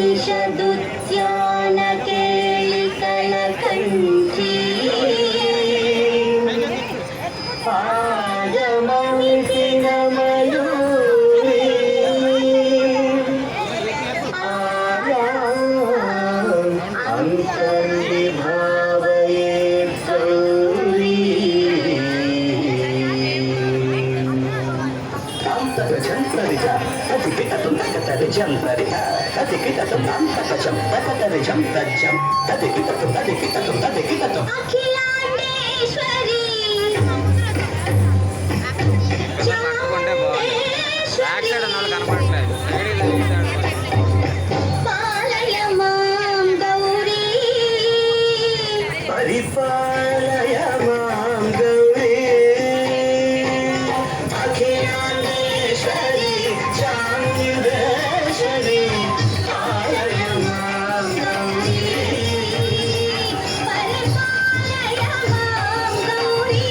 ಉಪನಿಷದುದ್ಯಾನ ಕೇಳಿಕಳ ಕಂಠಿ ಪಾದಮಣಿಸಿನ ಮಯೂರಿ ಅಂತರ್ವಿಭಾವಯೇ ಗೌರಿ అఖిలాండేశ్వరి పాలయ మాం గౌరీ పరిపాలయ మాం గౌరీ అఖిలాండేశ్వరి చాముండేశ్వరి పాలయ మాం గౌరీ పరిపాలయ మాం గౌరీ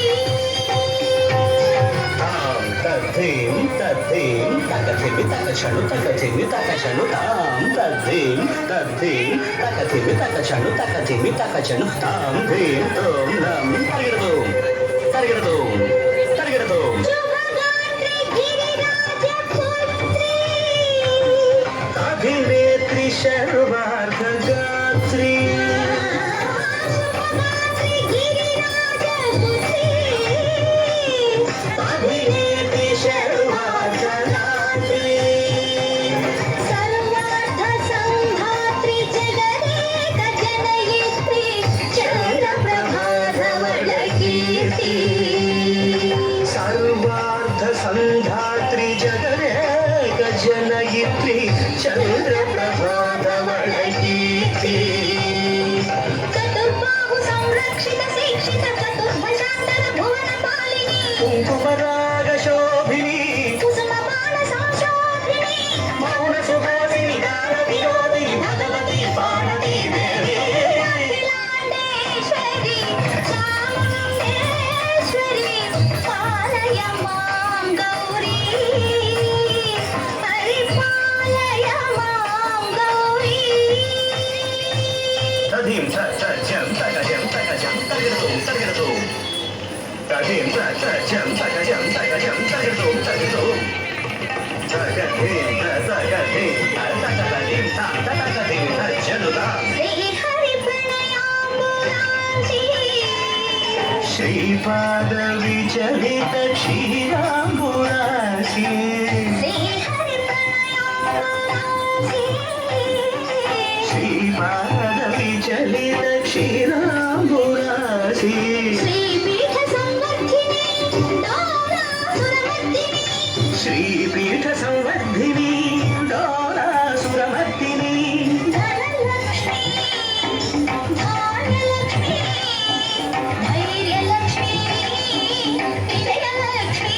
తద్ధీం తద్ధీం తకథిమి తకచను తకథిమి తకచను తాం తద్ధీం తద్ధీం తకథిమి తకచను తకథిమి తకచను తాం ధీం తోం నం తరిగడదోం తరిగడదోం తరిగడదోం శుభగాత్రి గిరిరాజ పుత్రి అభినేత్రి శర్వార్ధగాత్రి శుభగాత్రి గిరిరాజ పుత్రి అభినేత్రి శర్వార్ధగాత్రి సర్వార్ధ సంధాత్రి జగదేక జనయిత్రి చంద్రప్రభాధవళ కీర్తి సర్వార్ధ సంధాత్రి జగదేక జనయిత్రి చంద్రప్రభాధవళ కీర్తి చతుర్బాహు సంరక్షిత శిక్షిత చతుర్భుజాంతర భువన పాలిని కుంకుమరాగ శోభిని కుసుమపాన సంశోభిని మౌన సుభాసిని గాన వినోదిని భగవతి పార్వతీ దేవి అఖిలాండేశ్వరి చాముండేశ్వరి పాలయ మాం గౌరీ పరిపాలయ మాం గౌరీ తదీం తజం తగజం తగజం తగజం తగజం తదీం తజం తగజం తగజం తగజం తగజం తగజం తగజం తగజం తగజం తజనుదా శ్రీహరి ప్రణయామోరాంచి శ్రీపాద విచలిత క్షీరాంబురాశి శ్రీహరి ప్రణయామోరాంచి శ్రీపాద విచలిత క్షీరాంబురాశి శ్రీపీఠ సంవర్ధిని డోలాసురమర్దిని శ్రీపీఠ సంవర్ధిని డోలాసురమర్దిని ధనలక్ష్మి ధాన్యలక్ష్మి ధైర్యలక్ష్మి విజయలక్ష్మి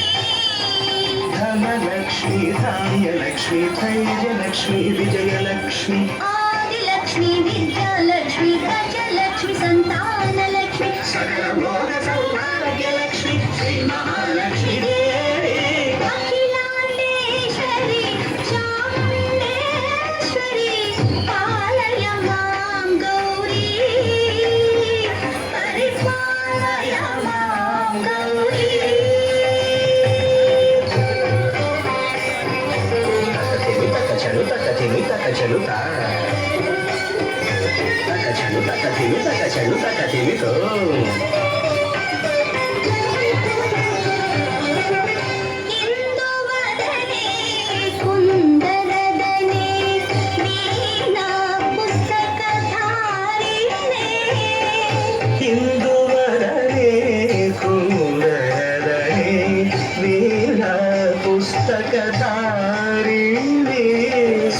ధనలక్ష్మి ధాన్యలక్ష్మి ధైర్యలక్ష్మి విజయలక్ష్మి ఆదిలక్ష్మి విద్యాలక్ష్మి గజలక్ష్మి సంతానలక్ష్మి సకలభోగ సౌభాగ్యలక్ష్మి శ్రీ మహాలక్ష్మి దేవి అఖిలాండేశ్వరి చాముండేశ్వరి పాలయ మాం గౌరీ పరిపాలయ మాం గౌరీ తకచను తకథిమి తకచను తా తకచను తకథిమి తకచను తకథిమి తో ఇందువదనే కుందరదనే వీణా పుస్తకధారిణే ఇందువదనే కుందరదనే వీణా పుస్తకధారిణే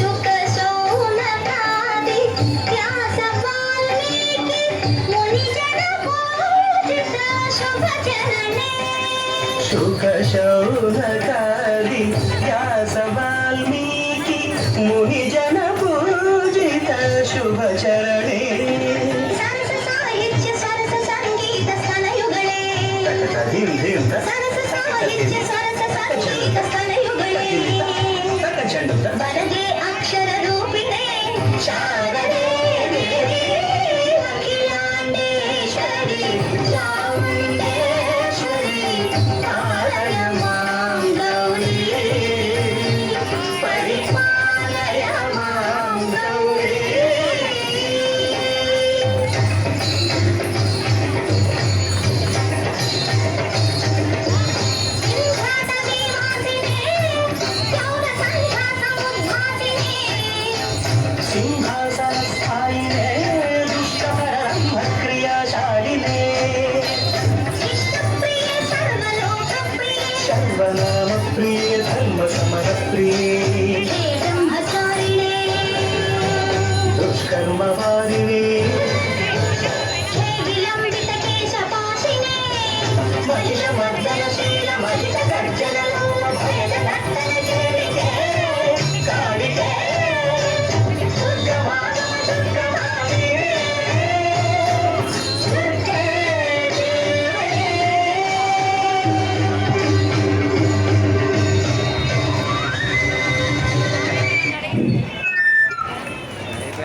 సుఖ సౌనకాది వ్యాస వాల్మీకి మునిజన పూజిత శుభచరణే సుఖ సౌనకాది వ్యాస వాల్మీకి మునిజన పూజిత శుభచరణే సరస సాహిత్య సరస సంగీత స్తనయుగళే సరస సాహిత్య సరస సంగీత స్తనయుగళే వరదే అక్షర రూపిణే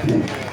ధన్యవాదాలు.